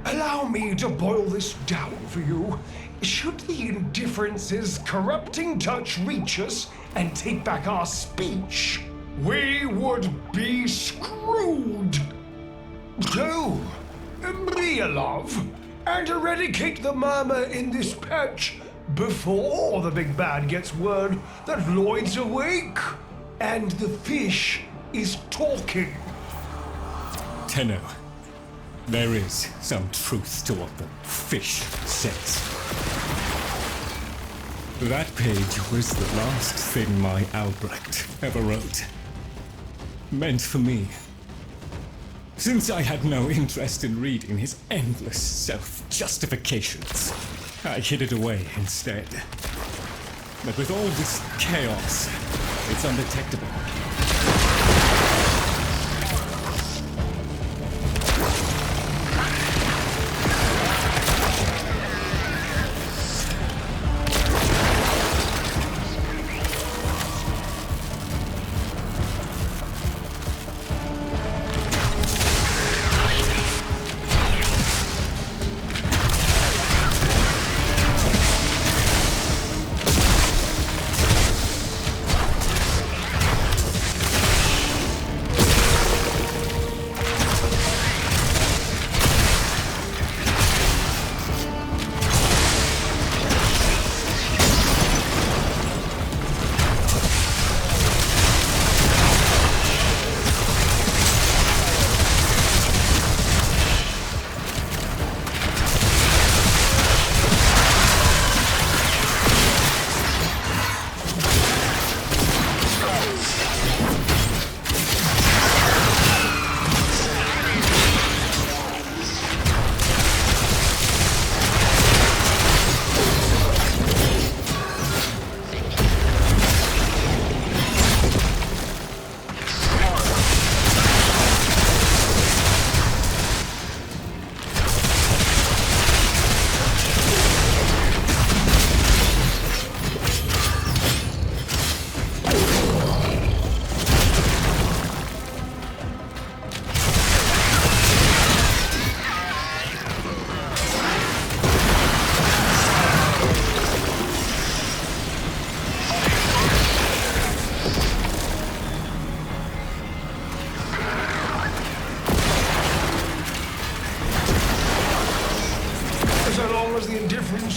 Allow me to boil this down for you. Should the indifference's corrupting touch reach us and take back our speech, we would be screwed. So, be a love, and eradicate the murmur in this patch before the big bad gets word that Lloyd's awake and the fish is talking. Tenno, there is some truth to what the fish says. That page was the last thing my Albrecht ever wrote. Meant for me. Since I had no interest in reading his endless self-justifications, I hid it away instead. But with all this chaos, it's undetectable.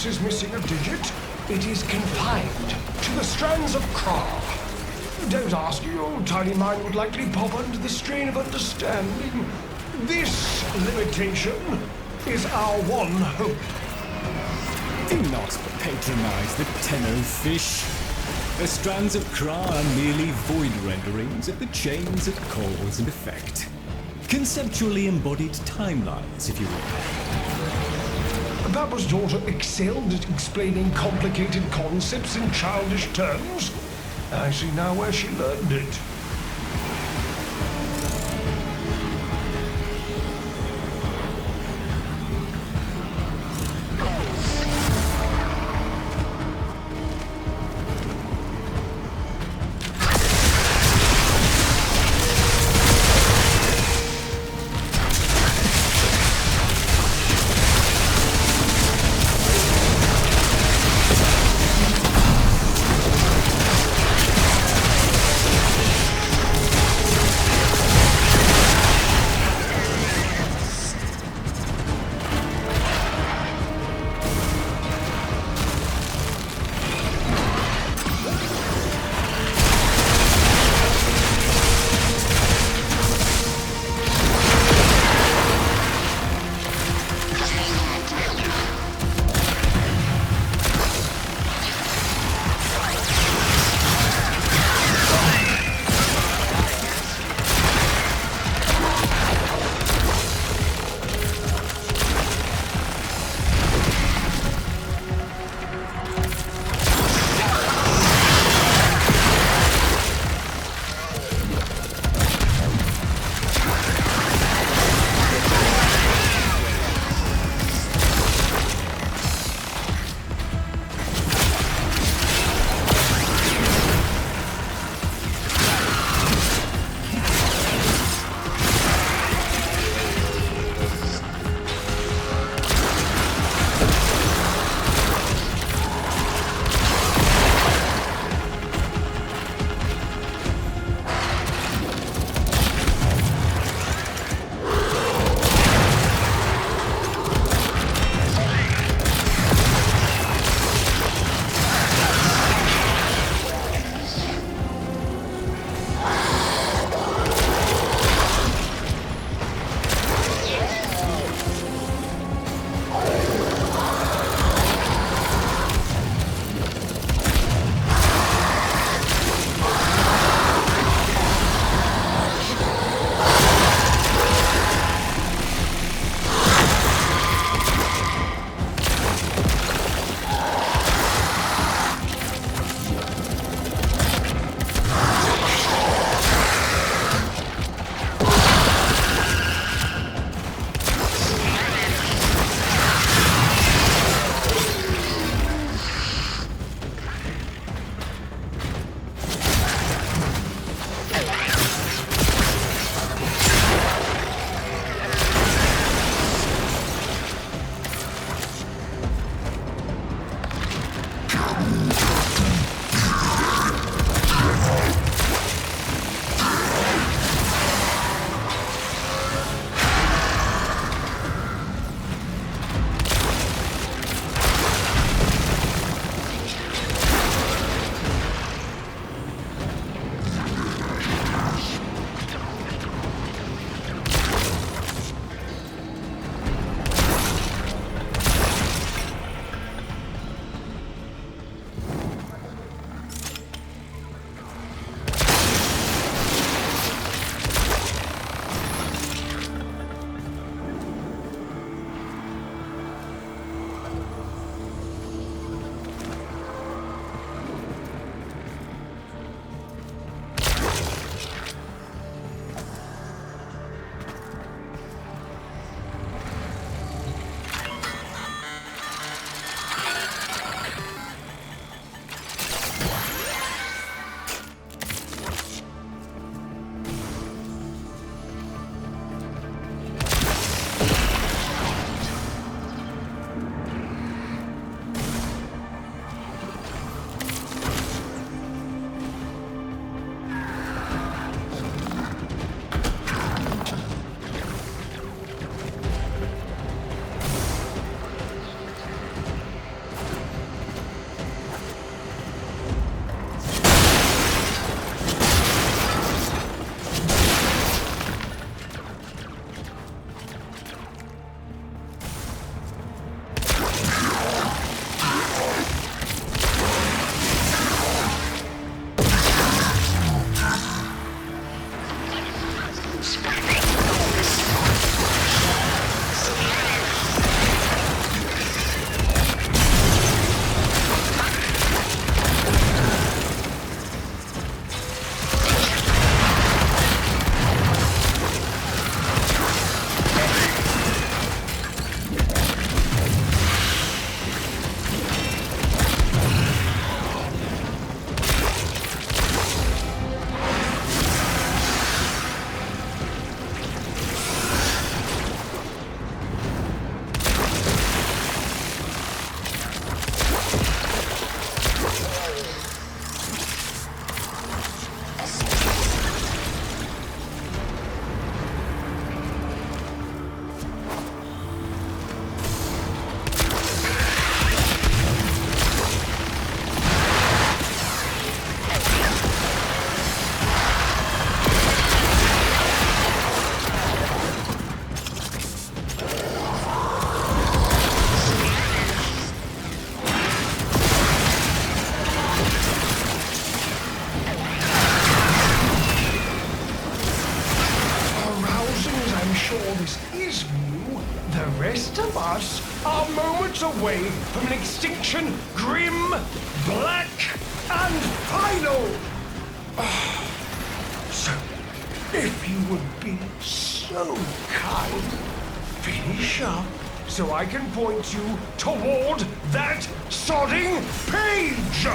Is missing a digit, it is confined to the strands of Kra. Don't ask, your tiny mind would likely pop under the strain of understanding. This limitation is our one hope. Do not patronize the Tenno fish. The strands of Kra are merely void renderings of the chains of cause and effect. Conceptually embodied timelines, if you will. Baba's daughter excelled at explaining complicated concepts in childish terms. I see now where she learned it. The rest of us are moments away from an extinction grim, black, and final. So, if you would be so kind, finish up so I can point you toward that sodding page!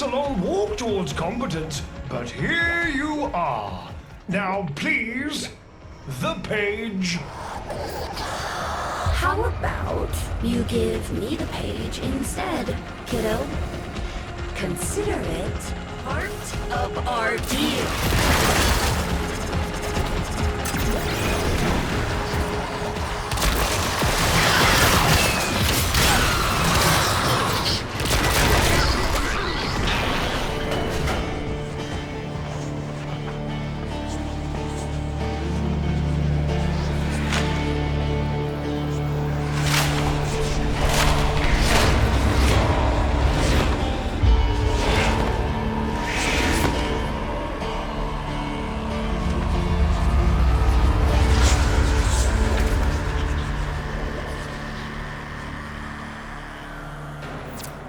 A long walk towards competence, but here you are. Now, please, the page. How about you give me the page instead, kiddo? Consider it part of our deal.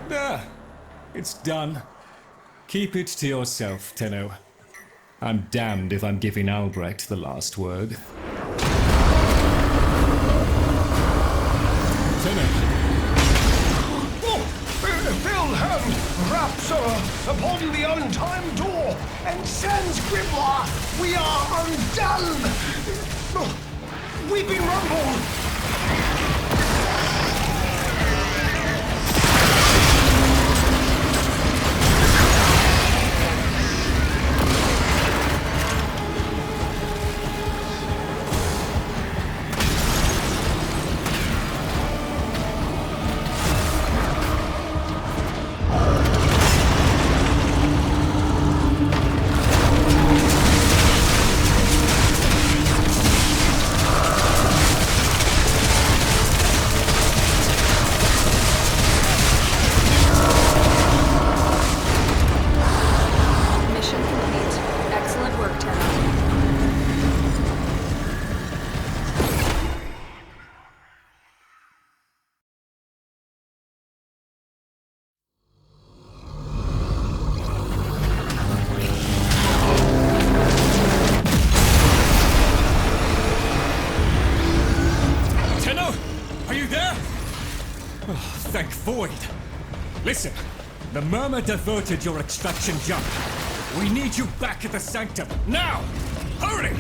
There. It's done. Keep it to yourself, Tenno. I'm damned if I'm giving Albrecht the last word. Tenno. Oh, Phil hand raps upon the untimed door, and sans Grimoire, we are undone! Oh, we've been rumbled! Thank Void! Listen, the Murmur diverted your extraction jump. We need you back at the Sanctum, now! Hurry!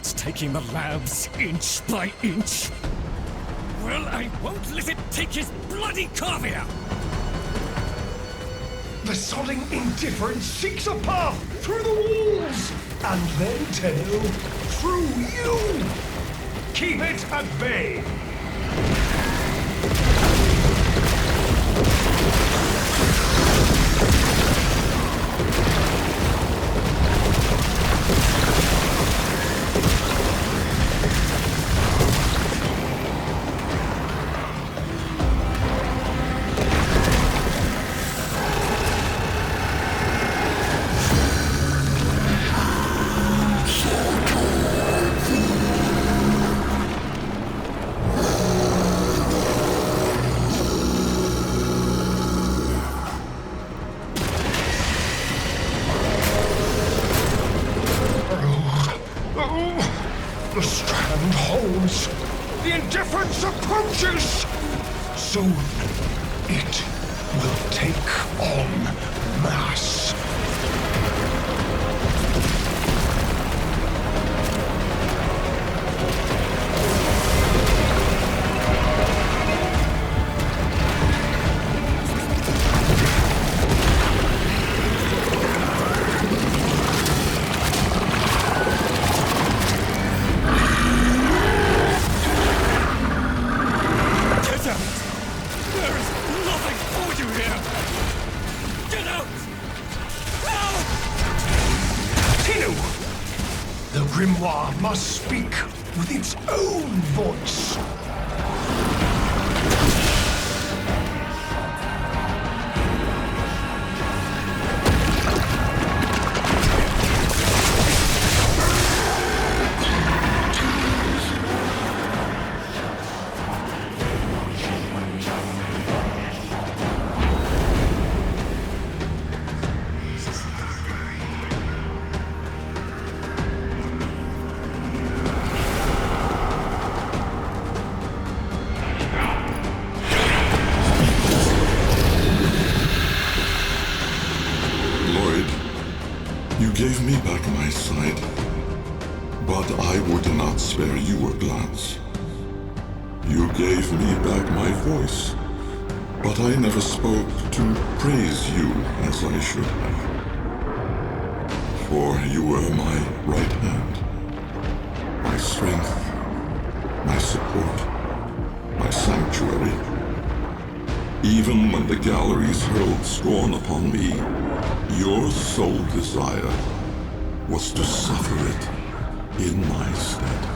it's taking the labs inch by inch. Well, I won't let it take his bloody caviar! The sodding indifference seeks a path through the walls, and then, Tenno, through you! Keep it at bay! The strand holds. The indifference approaches. Soon, it will take on mass. The grimoire must speak with its own voice. You gave me back my sight, but I would not spare you a glance. You gave me back my voice, but I never spoke to praise you as I should have. For you were my right hand, my strength, my support, my sanctuary. Even when the galleries hurled scorn upon me, your sole desire was to suffer it in my stead.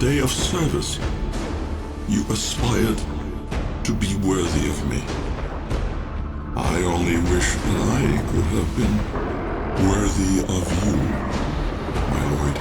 Day of service, you aspired to be worthy of me. I only wish that I could have been worthy of you, my lord.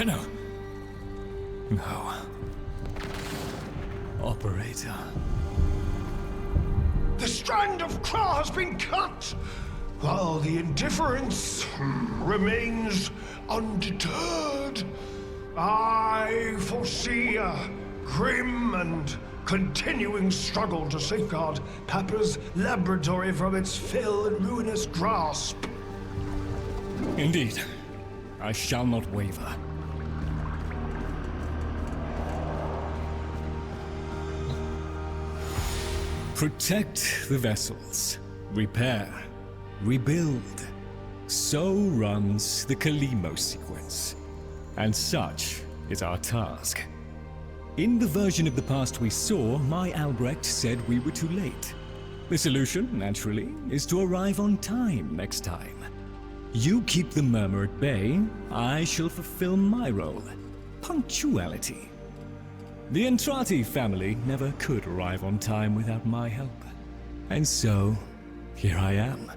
Tenno. No. Operator. The strand of Kra has been cut, while the indifference remains undeterred. I foresee a grim and continuing struggle to safeguard Papa's laboratory from its fell and ruinous grasp. Indeed. I shall not waver. Protect the vessels. Repair. Rebuild. So runs the Kalimo sequence. And such is our task. In the version of the past we saw, my Albrecht said we were too late. The solution, naturally, is to arrive on time next time. You keep the murmur at bay, I shall fulfill my role. Punctuality. The Entrati family never could arrive on time without my help. And so, here I am,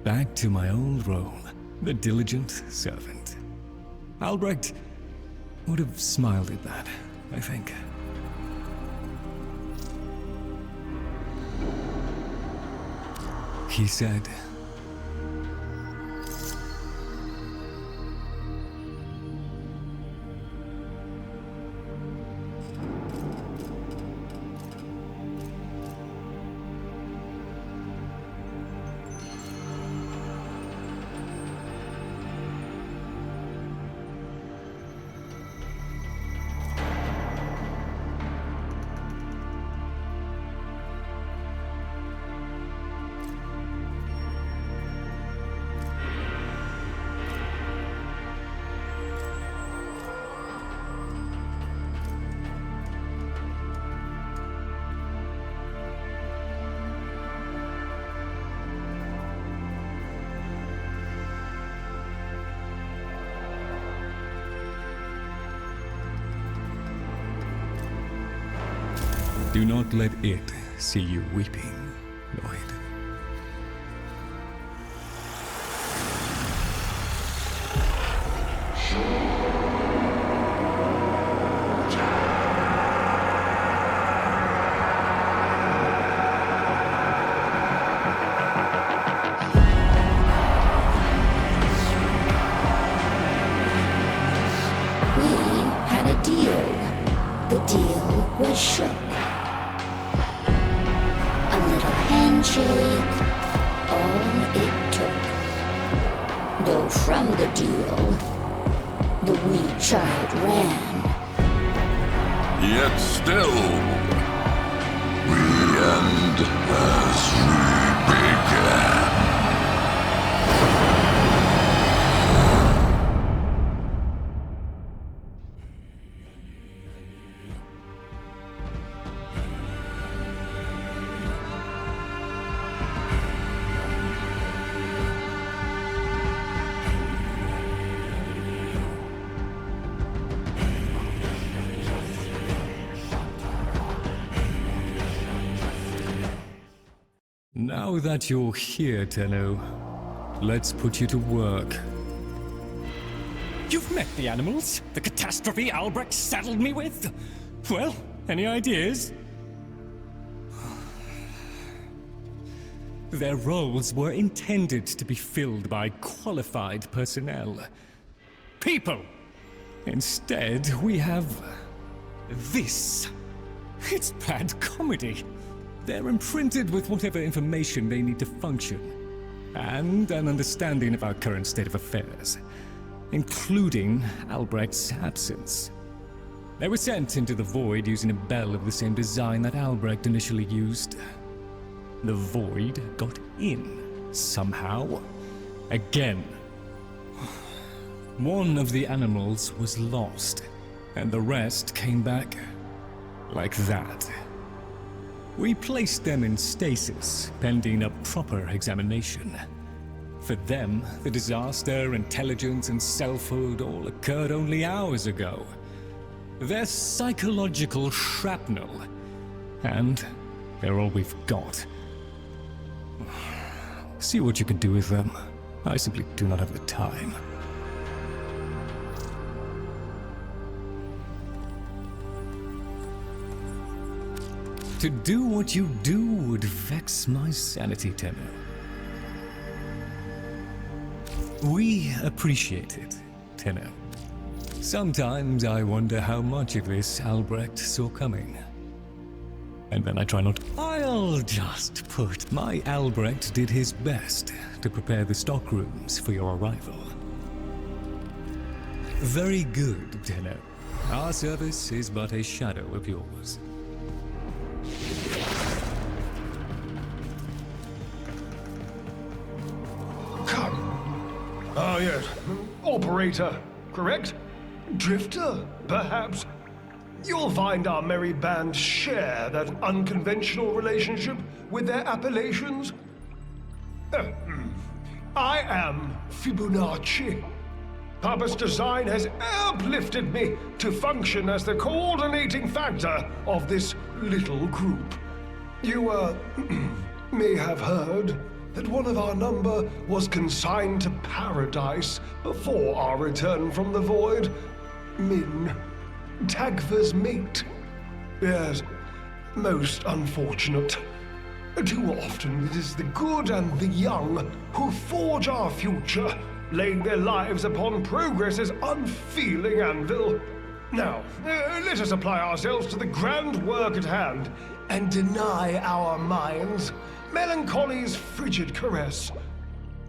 back to my old role, the diligent servant. Albrecht would have smiled at that, I think. He said, do not let it see you weeping, Lloyd. We had a deal. The deal was shook. A little handshake, all it took. Though from the deal, the wee child ran. Yet still, we end as we began. Now that you're here, Tenno, let's put you to work. You've met the animals? The catastrophe Albrecht saddled me with? Well, any ideas? Their roles were intended to be filled by qualified personnel. People! Instead, we have this. It's bad comedy. They're imprinted with whatever information they need to function, and an understanding of our current state of affairs, including Albrecht's absence. They were sent into the Void using a bell of the same design that Albrecht initially used. The Void got in, somehow. Again. One of the animals was lost, and the rest came back like that. We placed them in stasis, pending a proper examination. For them, the disaster, intelligence, and selfhood all occurred only hours ago. They're psychological shrapnel, and they're all we've got. See what you can do with them. I simply do not have the time. To do what you do would vex my sanity, Tenno. We appreciate it, Tenno. Sometimes I wonder how much of this Albrecht saw coming. And then I try not. I'll just put my Albrecht did his best to prepare the stockrooms for your arrival. Very good, Tenno. Our service is but a shadow of yours. Come. Ah, yes. Operator, correct? Drifter, perhaps? You'll find our merry band share that unconventional relationship with their appellations. I am Fibonacci. Papa's design has uplifted me to function as the coordinating factor of this little group. You, may have heard that one of our number was consigned to paradise before our return from the void. Min, Tagfa's mate. Yes, most unfortunate. Too often it is the good and the young who forge our future, laying their lives upon progress's unfeeling anvil. Now, let us apply ourselves to the grand work at hand and deny our minds melancholy's frigid caress.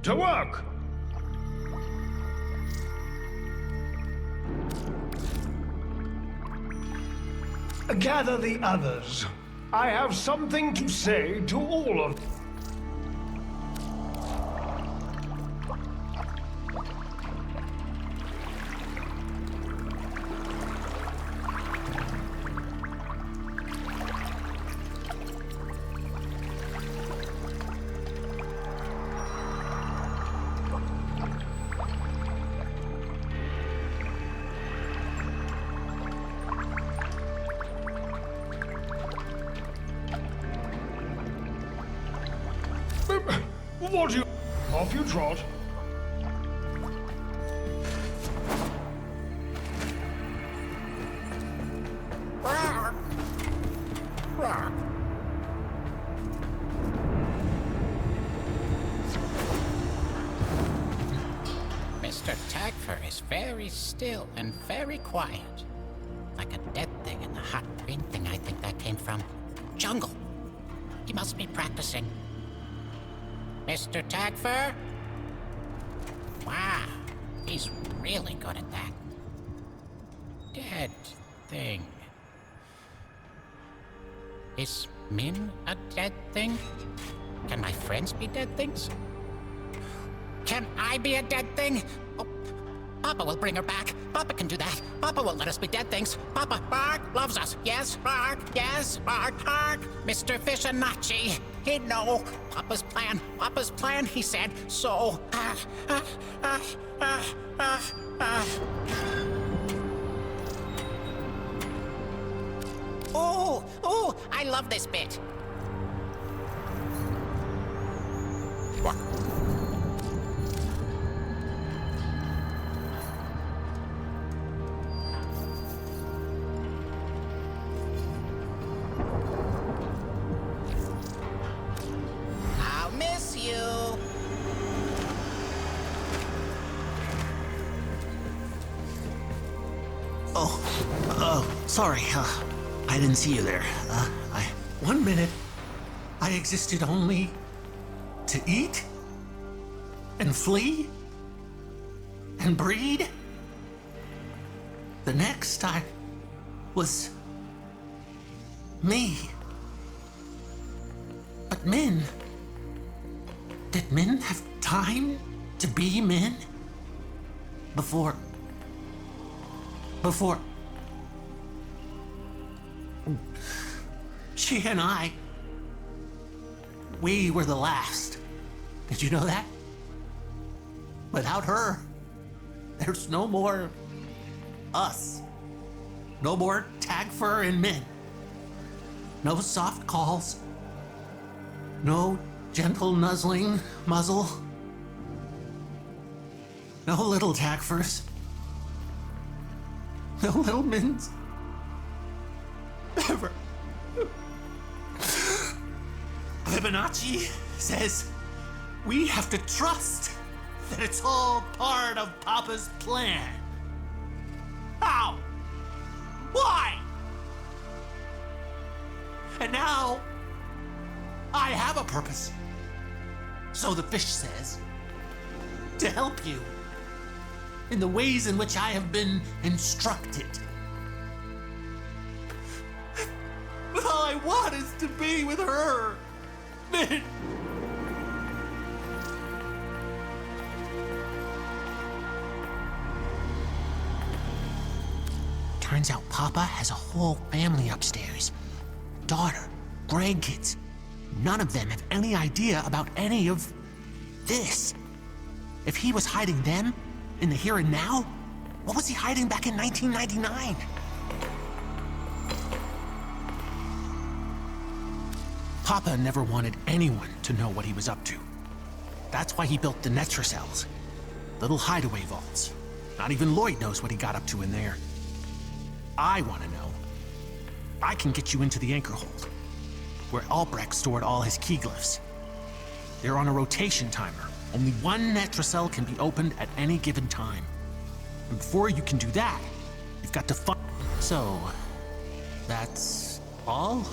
To work! Gather the others. I have something to say to all of them. What do you... Off you trot. Mr. Tagfer is very still and very quiet. Like a dead thing in the hot green thing I think that came from. Jungle. He must be practicing. Mr. Tagfer? Wow, he's really good at that. Dead thing. Is Min a dead thing? Can my friends be dead things? Can I be a dead thing? Oh, Papa will bring her back. Papa can do that. Papa won't let us be dead things. Papa, Bark, loves us. Yes, Bark. Yes, Bark, Bark. Mr. Fibonacci. He'd know. Papa's plan, he said. So, Oh, I love this bit. What? I'll miss you. Sorry, I didn't see you there. 1 minute, I existed only to eat and flee and breed. The next, I was me. But Min, did Min have time to be Min? Before... She and I, we were the last. Did you know that? Without her, there's no more us. No more Tagfer and Min. No soft calls. No gentle nuzzling muzzle. No little Tagfers. No little Mins. Ever. Fibonacci says we have to trust that it's all part of Papa's plan. How? Why? And now, I have a purpose. So the fish says, to help you in the ways in which I have been instructed. But all I want is to be with her. Min. Turns out Papa has a whole family upstairs. Daughter, grandkids. None of them have any idea about any of this. If he was hiding them in the here and now, what was he hiding back in 1999? Papa never wanted anyone to know what he was up to. That's why he built the Netra cells. Little hideaway vaults. Not even Lloyd knows what he got up to in there. I want to know. I can get you into the anchor hold, where Albrecht stored all his key glyphs. They're on a rotation timer. Only one Netra cell can be opened at any given time. And before you can do that, you've got to find... So, that's all?